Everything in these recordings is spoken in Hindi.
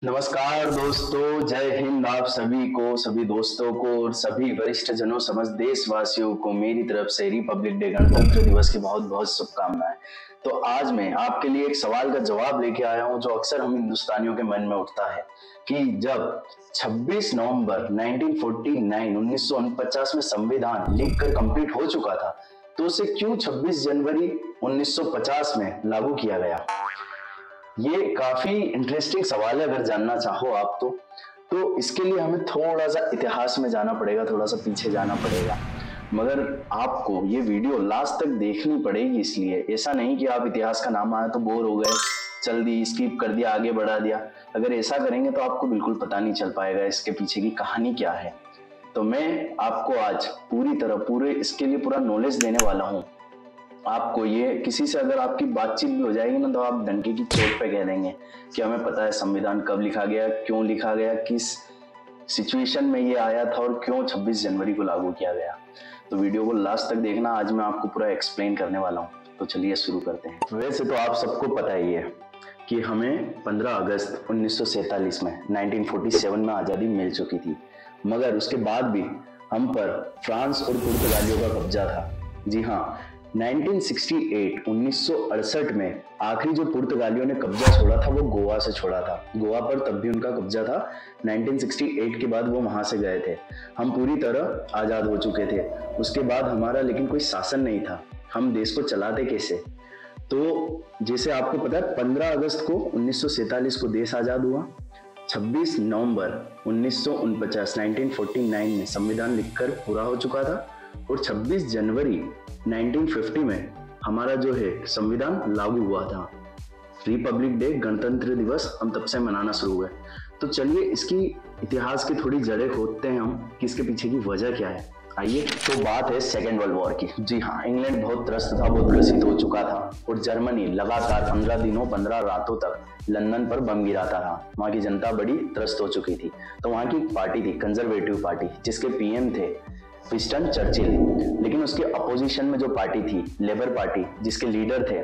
नमस्कार दोस्तों, जय हिंद। आप सभी को, सभी दोस्तों को और सभी वरिष्ठ जनों, समस्त देशवासियों को मेरी तरफ से रिपब्लिक डे गणतंत्र दिवस की बहुत बहुत शुभकामनाएं। तो आज मैं आपके लिए एक सवाल का जवाब लेके आया हूं जो अक्सर हम हिंदुस्तानियों के मन में उठता है कि जब 26 नवंबर 1949 में संविधान लिखकर कंप्लीट हो चुका था तो उसे क्यों 26 जनवरी 1950 में लागू किया गया। ये काफी इंटरेस्टिंग सवाल है। अगर जानना चाहो आप तो इसके लिए हमें थोड़ा सा इतिहास में जाना पड़ेगा, थोड़ा सा पीछे जाना पड़ेगा। मगर आपको ये वीडियो लास्ट तक देखनी पड़ेगी, इसलिए ऐसा नहीं कि आप इतिहास का नाम आया तो बोर हो गए, चल दी, स्किप कर दिया, आगे बढ़ा दिया। अगर ऐसा करेंगे तो आपको बिल्कुल पता नहीं चल पाएगा इसके पीछे की कहानी क्या है। तो मैं आपको आज पूरे इसके लिए पूरा नॉलेज देने वाला हूँ। आपको ये किसी से अगर आपकी बातचीत भी हो जाएगी ना तो आप डंके की चोट पे कह देंगे कि हमें पता है संविधान कब लिखा गया, क्यों लिखा गया, किस सिचुएशन में ये आया था और क्यों 26 जनवरी को लागू किया गया। तो वीडियो को लास्ट तक देखना, आज मैं आपको पूरा एक्सप्लेन करने वाला हूँ। तो चलिए शुरू करते हैं। वैसे तो आप सबको पता ही है कि हमें 15 अगस्त 1947 में 1947 में आज़ादी मिल चुकी थी, मगर उसके बाद भी हम पर फ्रांस और पुर्तगालियों का कब्जा था। जी हाँ, 1968 में आखिरी जो पुर्तगालियों ने कब्जा छोड़ा था वो गोवा से छोड़ा था। गोवा पर तब भी उनका कब्जा था। 1968 के बाद वो वहां से गए थे। हम पूरी तरह आजाद हो चुके थे। उसके बाद हमारा लेकिन कोई शासन नहीं था। हम देश को चलाते कैसे? तो जैसे आपको पता है 15 अगस्त को 1947 को देश आजाद हुआ। 26 नवंबर 1949 में संविधान लिखकर पूरा हो चुका था और 26 जनवरी 1950 में हमारा जो है संविधान लागू हुआ था। रिपब्लिक डे, गणतंत्र दिवस हम तब से मनाना शुरू हुए। तो चलिए इसकी इतिहास की थोड़ी जड़ें खोदते हैं हम कि इसके पीछे की वजह क्या है। आइए, तो बात है सेकेंड वर्ल्ड वॉर की। जी हाँ, इंग्लैंड बहुत त्रस्त था, बहुत ग्रसित हो चुका था और जर्मनी लगातार 15 दिनों 15 रातों तक लंदन पर बम गिराता रहा। वहां की जनता बड़ी त्रस्त हो चुकी थी। तो वहां की पार्टी थी कंजर्वेटिव पार्टी, जिसके पीएम थे विंस्टन चर्चिल। लेकिन उसके अपोजिशन में जो पार्टी थी लेबर पार्टी, जिसके लीडर थे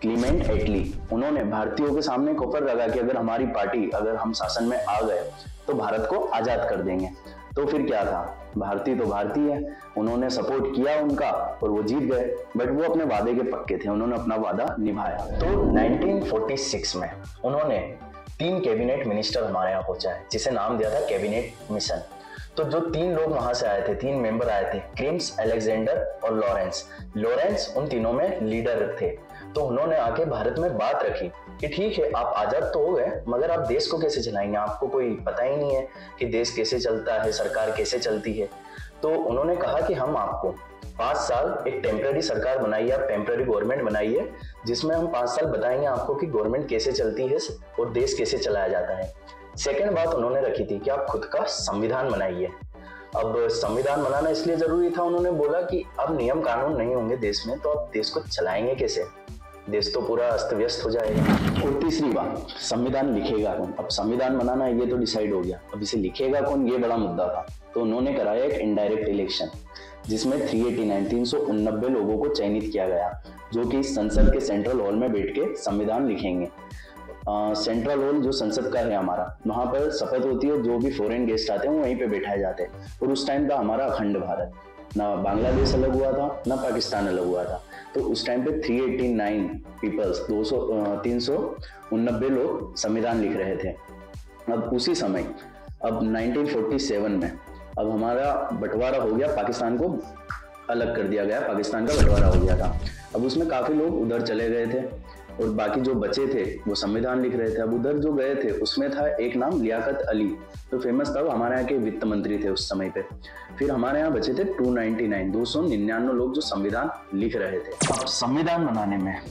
क्लीमेंट एटली, उन्होंने भारतीयों के सामने एक ऑफर लगा कि अगर हमारी पार्टी, अगर हम शासन में आ गए तो भारत को आजाद कर देंगे। तो फिर क्या था, भारतीय तो भारतीय है, उन्होंने सपोर्ट किया उनका और वो जीत गए। बट वो अपने वादे के पक्के थे, उन्होंने अपना वादा निभाया। तो 1946 में उन्होंने 3 कैबिनेट मिनिस्टर हमारे यहाँ पहुंचा है, जिसे नाम दिया था कैबिनेट मिशन। तो जो 3 लोग वहां से आए थे, 3 मेंबर आए थे, क्रिम्स, अलेक्जेंडर और लॉरेंस उन तीनों में लीडर थे। तो उन्होंने आके भारत में बात रखी कि ठीक है, आप आजाद तो हो गए, मगर आप देश को कैसे चलाएंगे? आपको कोई पता ही नहीं है कि देश कैसे चलता है, सरकार कैसे चलती है। तो उन्होंने कहा कि हम आपको 5 साल एक टेम्पररी सरकार बनाइए, आप टेम्पररी गवर्नमेंट बनाइए, जिसमें हम 5 साल बताएंगे आपको कि गवर्नमेंट कैसे चलती है और देश कैसे चलाया जाता है। सेकेंड बात उन्होंने रखी थी कि आप खुद का संविधान बनाइए। अब संविधान बनाना इसलिए जरूरी था, उन्होंने बोला कि अब नियम कानून नहीं होंगे देश में तो आप देश को चलाएंगे कैसे? देश तो पूरा अस्त व्यस्त हो जाएगा। और तीसरी बात, संविधान लिखेगा कौन? अब संविधान बनाना है ये तो डिसाइड हो गया, अब इसे लिखेगा कौन, ये बड़ा मुद्दा था। तो उन्होंने कराया एक इनडायरेक्ट इलेक्शन, जिसमें 389 लोगों को चयनित किया गया, जो कि संसद के सेंट्रल हॉल में बैठ के संविधान लिखेंगे। सेंट्रल हॉल जो संसद का है हमारा, वहां पर शपथ होती है, जो भी फॉरेन गेस्ट आते हैं वो वहीं पे बैठाए जाते हैं। और उस टाइम था हमारा अखंड भारत, ना बांग्लादेश अलग हुआ था ना पाकिस्तान अलग हुआ था। तो उस टाइम पे 389 पीपल्स 389 लोग संविधान लिख रहे थे। अब उसी समय, अब 1947 में अब हमारा बंटवारा हो गया, पाकिस्तान को अलग कर दिया गया, पाकिस्तान का बंटवारा हो गया था। अब उसमें काफी लोग उधर चले गए थे और बाकी जो बचे थे वो संविधान लिख रहे थे। अब उधर जो गए थे उसमें था एक नाम लियाकत अली, तो फेमस था, वो हमारे यहाँ के वित्त मंत्री थे उस समय पे। फिर हमारे यहाँ बचे थे 299 लोग जो संविधान लिख रहे थे। अब संविधान बनाने में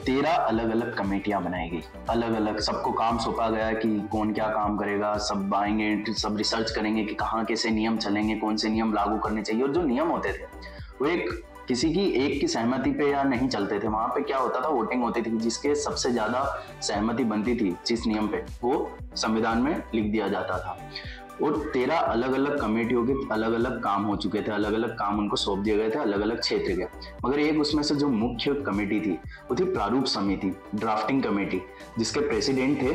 13 अलग अलग कमेटियां बनाई गई, अलग अलग सबको काम सौंपा गया कि कौन क्या काम करेगा। सब आएंगे, सब रिसर्च करेंगे कि कहाँ कैसे नियम चलेंगे, कौन से नियम लागू करने चाहिए। और जो नियम होते थे वो किसी की एक की सहमति पे या नहीं चलते थे। वहां पे क्या होता था, वोटिंग होती थी, जिसके सबसे ज्यादा सहमति बनती थी जिस नियम पे, वो संविधान में लिख दिया जाता था। और 13 अलग अलग कमेटियों के अलग अलग काम हो चुके थे, अलग अलग काम उनको सौंप दिए गए थे, अलग अलग क्षेत्र के। मगर एक उसमें से जो मुख्य कमेटी थी वो थी प्रारूप समिति, ड्राफ्टिंग कमेटी, जिसके प्रेसिडेंट थे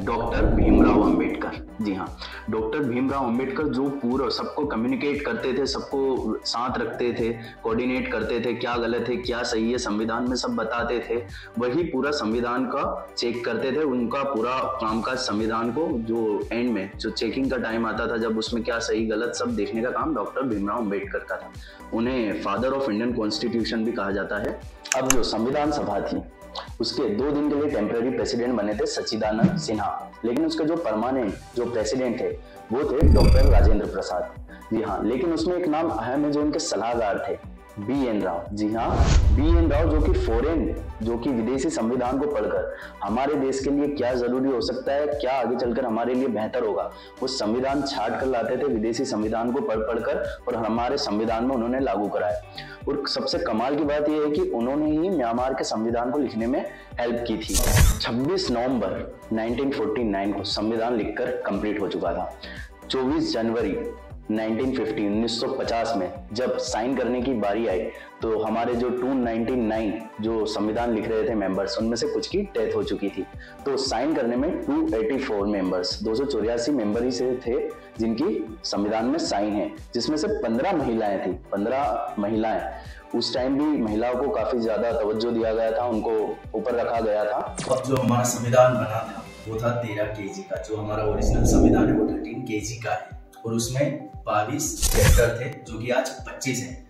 डॉक्टर भीमराव अंबेडकर। जी हाँ, डॉक्टर भीमराव अंबेडकर जो पूरा सबको कम्युनिकेट करते थे, सबको साथ रखते थे, कोऑर्डिनेट करते थे, क्या गलत है क्या सही है संविधान में सब बताते थे, वही पूरा संविधान का चेक करते थे। उनका पूरा कामकाज संविधान को जो एंड में जो चेकिंग का टाइम आता था, जब उसमें क्या सही गलत सब देखने का काम डॉक्टर भीमराव अंबेडकर का था। उन्हें फादर ऑफ इंडियन कॉन्स्टिट्यूशन भी कहा जाता है। अब जो संविधान सभा थी उसके 2 दिन के लिए टेम्पररी प्रेसिडेंट बने थे सच्चिदानंद सिन्हा, लेकिन उसके जो परमानेंट जो प्रेसिडेंट थे वो थे डॉक्टर राजेंद्र प्रसाद। जी हाँ, लेकिन उसमें एक नाम अहम है जो उनके सलाहकार थे, B.N. राव। जी हाँ, B.N. राव जो कि फॉरेन जो कि विदेशी संविधान को पढ़कर हमारे देश के लिए क्या जरूरी हो सकता है, क्या आगे चलकर हमारे लिए बेहतर होगा, वो संविधान छाट कर लाते थे विदेशी संविधान को पढ़कर, और हमारे संविधान में उन्होंने लागू कराया। और सबसे कमाल की बात यह है कि उन्होंने ही म्यांमार के संविधान को लिखने में हेल्प की थी। 26 नवंबर 1949 को संविधान लिखकर कंप्लीट हो चुका था। 24 जनवरी 1950 में जब साइन करने की बारी आई तो हमारे जो 299 जो संविधान लिख रहे थे मेंबर्स, उनमें से कुछ की डेथ हो चुकी थी। तो साइन करने में 284 मेंबर्स, 284 मेंबर ही से थे जिनकी संविधान में साइन है, जिसमें से 15 महिलाएं थी। 15 महिलाएं, उस टाइम भी महिलाओं को काफी ज्यादा तवज्जो दिया गया था, उनको ऊपर रखा गया था। अब जो हमारा संविधान बना था वो था 13 kg का। जो हमारा ओरिजिनल संविधान है वो 13 kg का है, और उसमें 22 चैप्टर थे जो कि आज 25 हैं।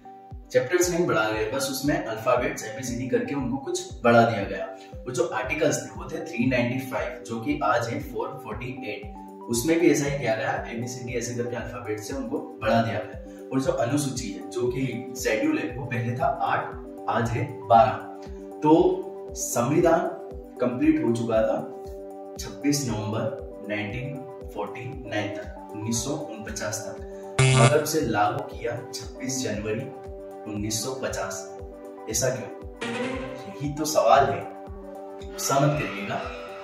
चैप्टर्स नहीं बढ़ा गए, बस उसमें अल्फाबेट्स ABCD करके उनको कुछ बढ़ा दिया गया। वो जो आर्टिकल्स थे वो थे 395 जो कि आज है 448। उसमें भी ऐसा ही किया गया, ABCD ऐसे करके अल्फाबेट से उनको बढ़ा दिया गया। और जो अनुसूची है जो कि शेड्यूल है वो पहले था 8, आज है 12। तो संविधान कंप्लीट हो चुका था 26 नवंबर 1949 तक, 1949 तक, मगर से लागू किया 26 जनवरी 1950। ऐसा क्यों? यही तो सवाल है, गुस्सा मत करिएगा,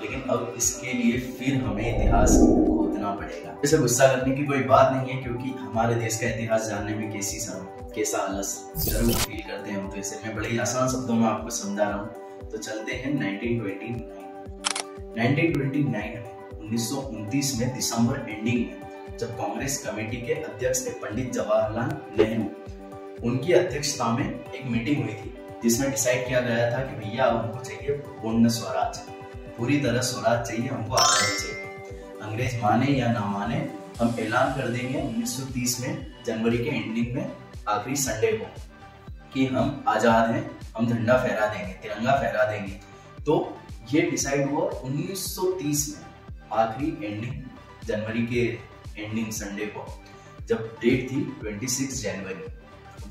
लेकिन अब इसके लिए फिर हमें इतिहास खोदना पड़ेगा। इसे गुस्सा करने की कोई बात नहीं है, क्योंकि हमारे देश का इतिहास जानने में कैसा आलस जरूर फील करते हैं हम। तो इसे मैं बड़े ही आसान शब्दों में आपको समझा रहा हूँ। तो चलते हैं 1929 में 1929 में दिसंबर एंडिंग में जब कांग्रेस कमेटी के अध्यक्ष थे पंडित जवाहरलाल नेहरू, उनकी अध्यक्षता में एक मीटिंग हुई थी जिसमें डिसाइड किया गया था कि भैया हमको चाहिए पूर्ण स्वराज, पूरी तरह स्वराज चाहिए, हमको आजादी चाहिए। अंग्रेज माने या ना माने, हम ऐलान कर देंगे 1930 में जनवरी के एंडिंग में आखिरी संडे को कि हम आजाद हैं, हम झंडा फहरा देंगे, तिरंगा फहरा देंगे। तो ये डिसाइड हुआ 1930 में आखिरी एंडिंग जनवरी के एंडिंग संडे को, जब डेट थी 26 जनवरी।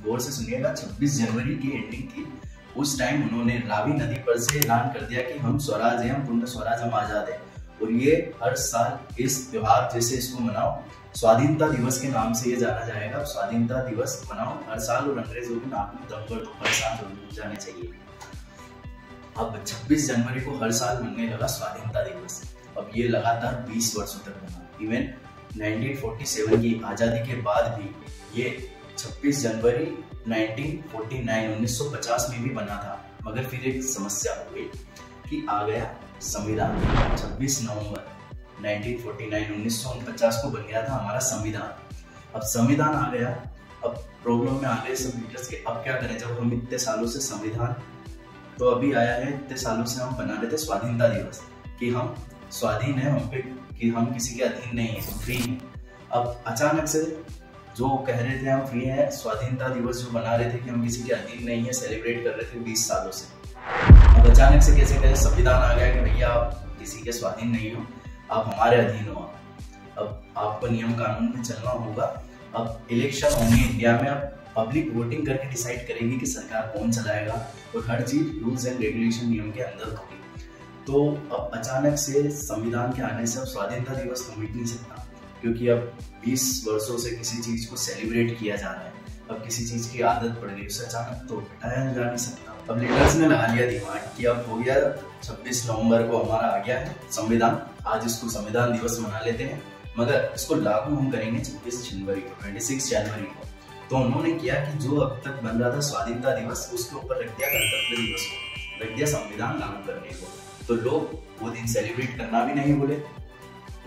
गौर से सुनिएगा, 26 जनवरी की एंडिंग थी। उस टाइम उन्होंने रावी नदी पर से ऐलान कर दिया कि हम स्वराज हैं, हम पूर्ण स्वराज, हम आजाद हैं। और ये हर साल इस त्योहार जैसे इसको मनाओ, स्वाधीनता दिवस के नाम से ये जाना जाएगा। स्वाधीनता दिवस मनाओ हर साल, और अंग्रेजों के नाम में दम पर तो हर साल जरूर जाने चाहिए। अब 26 जनवरी को हर साल मनने लगा स्वाधीनता दिवस। अब ये लगातार 20 वर्षों तक बना। इवन 1947 की आजादी के बाद भी ये 26 जनवरी 1950 में भी बना था। मगर फिर एक समस्या हो गई कि आ गया संविधान। 26 नवंबर 1949 को बन गया था हमारा संविधान। अब संविधान आ गया, अब प्रॉब्लम में आ गए सब लीडर्स के, अब क्या करें जब हम इतने सालों से संविधान तो अभी आया है, इतने सालों से हम बना रहे थे स्वाधीनता दिवस कि हम स्वाधीन है, हम पे कि हम किसी के अधीन नहीं है, हम फ्री हैं। अब अचानक से जो कह रहे थे हम फ्री हैं, स्वाधीनता दिवस जो बना रहे थे कि हम किसी के अधीन नहीं है, सेलिब्रेट कर रहे थे 20 सालों से, अब अचानक से कैसे संविधान आ गया कि भैया आप किसी के स्वाधीन नहीं हो, आप हमारे अधीन हो। अब आपको नियम कानून में चलना होगा। अब इलेक्शन होंगे इंडिया में, अब पब्लिक वोटिंग करके डिसाइड करेगी कि सरकार कौन चलाएगा, और हर चीज रूल्स एंड रेगुलेशन नियम के अंदर होगी। तो अब अचानक से संविधान के आने से अब स्वाधीनता दिवस तो मिट नहीं सकता, क्योंकि अब 20 वर्षों से किसी चीज को सेलिब्रेट किया जा रहा है। अब किसी चीज की आदत पड़ गई, उसे अचानक तो हटाया जा नहीं सकता। अब लीडर्स ने लगा लिया दिमाग कि अब हो गया 26 नवंबर को हमारा आ गया है संविधान, आज इसको संविधान दिवस मना लेते हैं, मगर इसको लागू हम करेंगे 26 जनवरी को, 26 जनवरी को। तो उन्होंने किया कि जो अब तक बन रहा था स्वाधीनता दिवस, उसके ऊपर रख दिया गणतंत्र दिवस को, रख दिया संविधान लागू करने को। तो लोग वो दिन सेलिब्रेट करना भी नहीं बोले,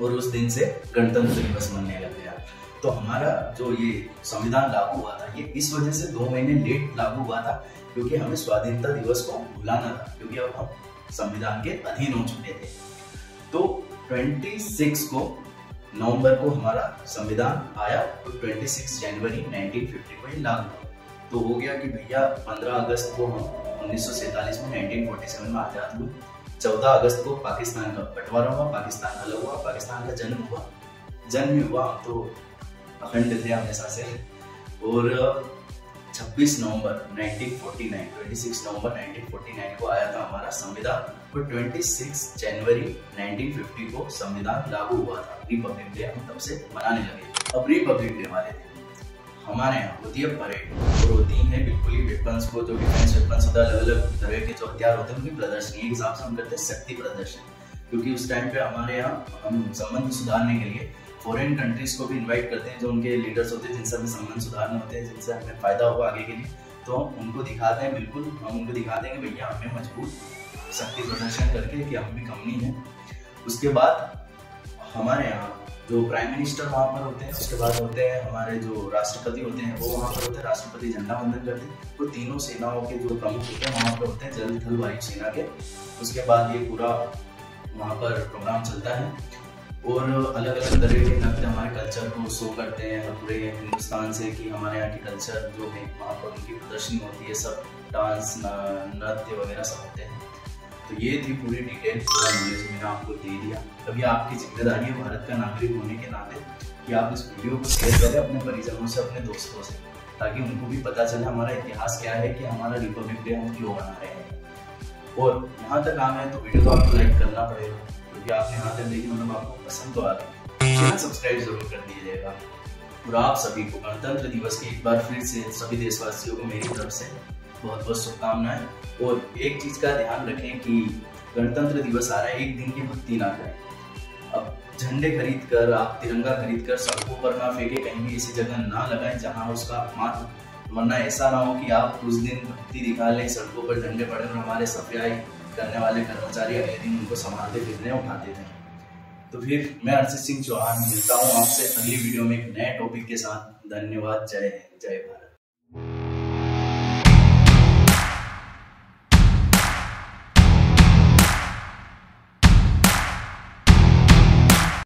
और उस दिन से गणतंत्र दिवस मनने लग गया। तो हमारा जो ये संविधान लागू हुआ था, ये इस वजह से 2 महीने लेट लागू हुआ था क्योंकि हमें स्वाधीनता दिवस को भुलाना था, क्योंकि अब हम संविधान के अधीन हो चुके थे। तो 26 को नवंबर को हमारा संविधान आया, तो 26 जनवरी 1950 को ये लागू हुआ। तो हो गया कि भैया 15 अगस्त को हम 1947 में 1947 में आजाद हुए। 14 अगस्त को पाकिस्तान का बंटवारा हुआ, पाकिस्तान अलग हुआ, पाकिस्तान का जन्म हुआ, तो अखंड थे हमेशा से। और 26 नवंबर 1949, 26 नवंबर 1949 को आया था हमारा संविधान, और 26 जनवरी 1950 को संविधान लागू हुआ था। रिपब्लिक डे हम तब से मनाने लगे। अब रिपब्लिक डे वाले दिन हमारे यहाँ होती है परेड, और होती है बिल्कुल ही वेपन्स को, जो डिफेंस वेपन्स होता है, अलग अलग तरह के जो हथियार होते हैं उनकी प्रदर्शनी। एक हिसाब से हम करते हैं शक्ति प्रदर्शन, क्योंकि उस टाइम पे हमारे यहाँ हम संबंध सुधारने के लिए फॉरेन कंट्रीज को भी इनवाइट करते हैं, जो उनके लीडर्स होते हैं जिनसे हमें संबंध सुधारने होते हैं, जिनसे हमें फायदा होगा आगे के लिए। तो उनको दिखाते हैं, बिल्कुल हम उनको दिखाते हैं कि भैया हमें मजबूत शक्ति प्रदर्शन करके कि हम भी कम नहीं है। उसके बाद हमारे यहाँ जो प्राइम मिनिस्टर वहाँ पर होते हैं, उसके बाद होते हैं हमारे जो राष्ट्रपति होते हैं, वो वहाँ पर होते हैं, राष्ट्रपति झंडा वंदन करते हैं। तो तीनों सेनाओं के जो प्रमुख होते हैं वहाँ पर होते हैं, जल थल वायु सेना के। उसके बाद ये पूरा वहाँ पर प्रोग्राम चलता है, और अलग अलग तरह के नृत्य हमारे कल्चर को शो करते हैं पूरे हिंदुस्तान से, कि हमारे यहाँ के कल्चर जो है वहाँ पर उनकी प्रदर्शनी होती है, सब डांस नृत्य वगैरह सब होते हैं। तो ये थी पूरी डिटेल, पूरा नॉलेज मैंने आपको दे दिया। अभी आपकी जिम्मेदारी है भारत का नागरिक होने के नाते कि आप इस वीडियो को शेयर करें अपने परिजनों से, अपने दोस्तों से, ताकि उनको भी पता चले हमारा इतिहास क्या है, कि हमारा रिपब्लिक डे हम क्यों मना रहे हैं। और यहाँ तक आना है तो वीडियो को आपको लाइक करना पड़ेगा, क्योंकि आपने यहाँ तक देखी, मतलब आपको पसंद तो आ गई। चैनल सब्सक्राइब जरूर कर दीजिएगा। और आप सभी को गणतंत्र दिवस की एक बार फिर से सभी देशवासियों को मेरी तरफ से बहुत बहुत शुभकामनाएं। और एक चीज का ध्यान रखें कि गणतंत्र दिवस आ रहा है, एक दिन की भक्ति ना करें। अब झंडे खरीद कर, आप तिरंगा खरीद कर सड़कों पर ना फेंके, कहीं भी ऐसी जगह ना लगाएं जहां उसका अपमान हो, वरना ऐसा ना हो कि आप उस दिन भक्ति दिखा लें, सड़कों पर झंडे पड़े और हमारे सफाई करने वाले कर्मचारी अगले दिन उनको संभालते फिरने उठाते थे। तो फिर मैं अर्षित सिंह चौहान मिलता हूँ आपसे अगली वीडियो में एक नए टॉपिक के साथ। धन्यवाद। जय हिंद, जय भारत।